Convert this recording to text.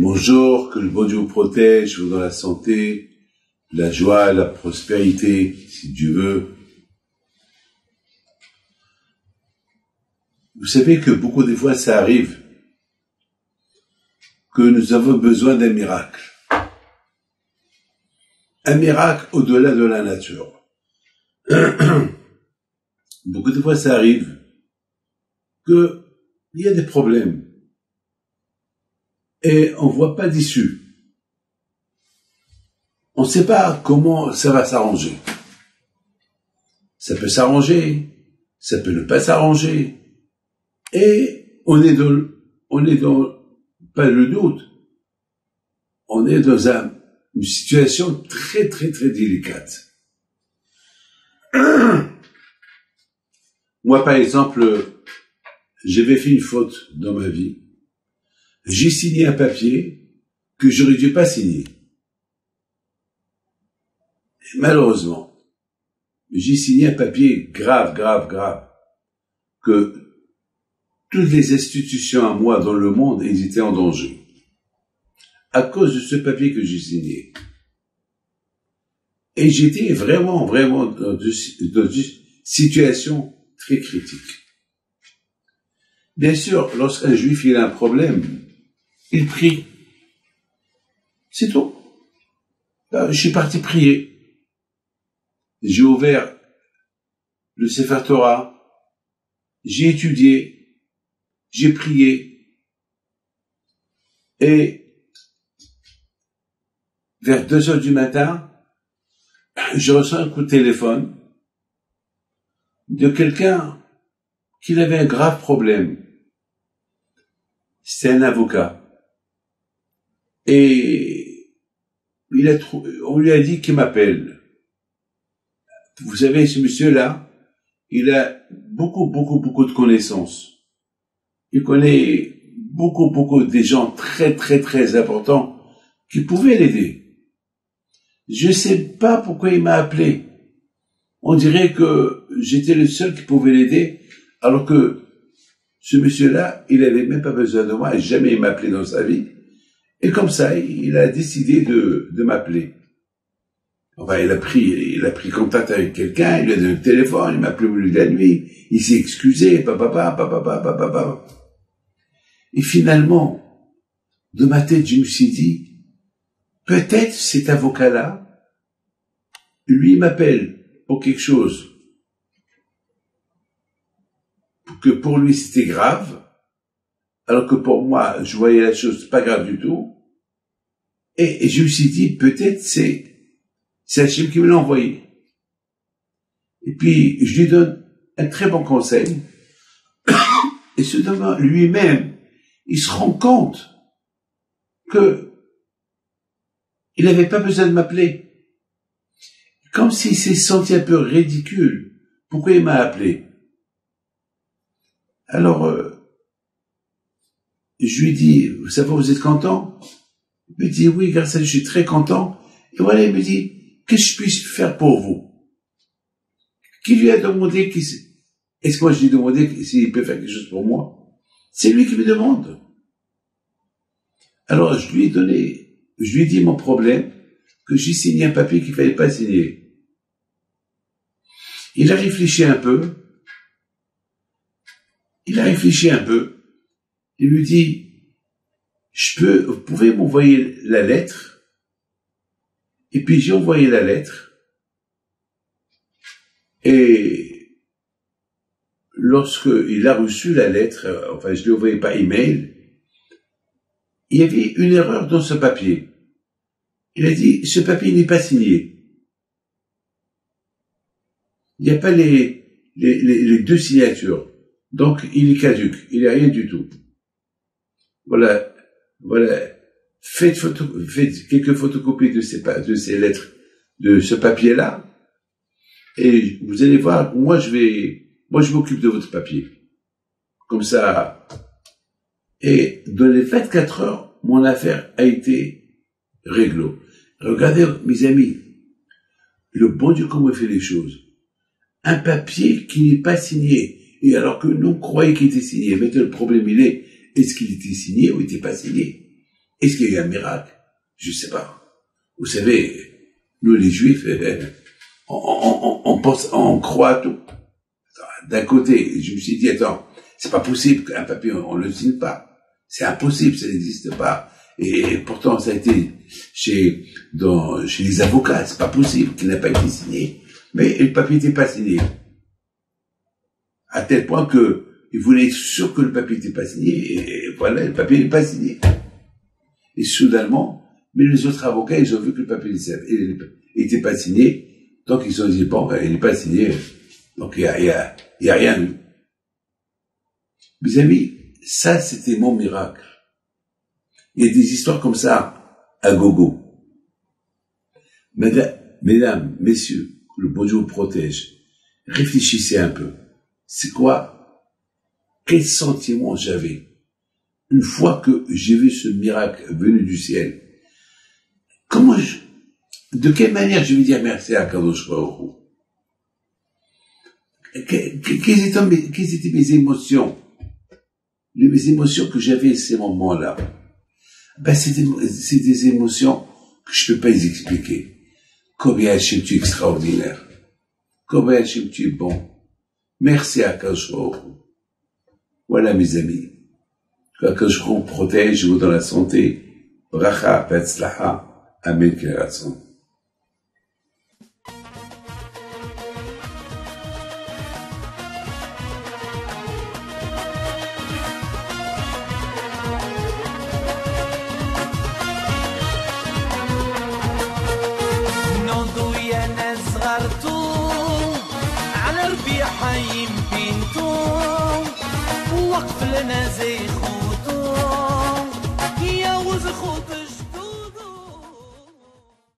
Bonjour, que le bon Dieu vous protège, vous dans la santé, la joie, la prospérité, si Dieu veut. Vous savez que beaucoup de fois ça arrive que nous avons besoin d'un miracle. Un miracle au-delà de la nature. Beaucoup de fois ça arrive que il y a des problèmes et on voit pas d'issue. On sait pas comment ça va s'arranger. Ça peut s'arranger, ça peut ne pas s'arranger. Et on est dans, pas le doute, on est dans une situation très, très, très délicate. Moi, par exemple, j'avais fait une faute dans ma vie. J'ai signé un papier que j'aurais dû pas signer. Et malheureusement, j'ai signé un papier grave, que toutes les institutions à moi dans le monde, elles étaient en danger. À cause de ce papier que j'ai signé. Et j'étais vraiment dans une situation très critique. Bien sûr, lorsqu'un juif il a un problème, il prie. C'est tout. Je suis parti prier. J'ai ouvert le Sefer Torah. J'ai étudié. J'ai prié. Et vers 2h du matin, je reçois un coup de téléphone de quelqu'un qui avait un grave problème. C'était un avocat. Et on lui a dit qu'il m'appelle. Vous savez, ce monsieur-là, il a beaucoup de connaissances. Il connaît beaucoup des gens très, très, très importants qui pouvaient l'aider. Je sais pas pourquoi il m'a appelé. On dirait que j'étais le seul qui pouvait l'aider, alors que ce monsieur-là, il avait même pas besoin de moi, et jamais il m'a appelé dans sa vie. Et comme ça, il a décidé de m'appeler. Enfin, il a pris contact avec quelqu'un, il lui a donné le téléphone, il m'a appelé au milieu de la nuit, il s'est excusé, papa. Et finalement, de ma tête, je me suis dit, peut-être cet avocat-là, lui m'appelle pour quelque chose que pour lui c'était grave, alors que pour moi, je voyais la chose pas grave du tout. Et je me suis dit, peut-être c'est Hachem qui me l'a envoyé. Et puis, je lui donne un très bon conseil. Et ce devant lui-même, il se rend compte que il n'avait pas besoin de m'appeler. Comme s'il s'est senti un peu ridicule. Pourquoi il m'a appelé? Alors, je lui dis, vous savez, vous êtes content? Il me dit, oui, grâce à Dieu, je suis très content. Et voilà, il me dit, qu'est-ce que je puis faire pour vous? Qui lui a demandé, est-ce que moi je lui ai demandé s'il peut faire quelque chose pour moi? C'est lui qui me demande. Alors, je lui ai dit mon problème, que j'ai signé un papier qu'il fallait pas signer. Il a réfléchi un peu. Il me dit, vous pouvez m'envoyer la lettre? Et puis j'ai envoyé la lettre. Et lorsqu'il a reçu la lettre, enfin je l'ai envoyé par email, il y avait une erreur dans ce papier. Il a dit, ce papier n'est pas signé. Il n'y a pas les deux signatures. Donc, il est caduque. Il n'y a rien du tout. Voilà. Faites quelques photocopies de ces lettres, de ce papier-là. Et vous allez voir, moi je m'occupe de votre papier. Comme ça. Et dans les 24 heures, mon affaire a été réglo. Regardez, mes amis, le bon Dieu comment il fait les choses. Un papier qui n'est pas signé. Et alors que nous croyons qu'il était signé. Maintenant, le problème, il est, est-ce qu'il était signé ou il n'était pas signé? Est-ce qu'il y a eu un miracle? Je sais pas. Vous savez, nous les Juifs, on pense, on croit à tout. D'un côté, je me suis dit, attends, c'est pas possible qu'un papier, on le signe pas. C'est impossible, ça n'existe pas. Et pourtant, ça a été chez les avocats, c'est pas possible qu'il n'ait pas été signé. Mais le papier n'était pas signé. À tel point que ils voulaient être sûrs que le papier n'était pas signé, et voilà, le papier n'est pas signé. Et soudainement, mais les autres avocats, ils ont vu que le papier n'était pas signé, donc ils se sont dit, bon, il n'est pas signé, donc il y a rien eu. Mes amis, ça, c'était mon miracle. Il y a des histoires comme ça, à gogo. Mesdames, messieurs, que le bon Dieu vous protège, réfléchissez un peu. C'est quoi? Quel sentiment j'avais une fois que j'ai vu ce miracle venu du ciel? De quelle manière je vais dire merci à Kadosh Baruch Hu? Quelles étaient mes émotions? Les émotions que j'avais à ces moments-là. Ben, c'est des émotions que je peux pas les expliquer. Combien Hachem tu es extraordinaire. Combien Hachem tu es bon. Merci à Kadosh Baruch Hu. Voilà, mes amis. Que Kadosh Baruch Hu protège, vous dans la santé. Bracha, Betzlaha, Amen, Keratzon. حيم بينتو وقف لنا زي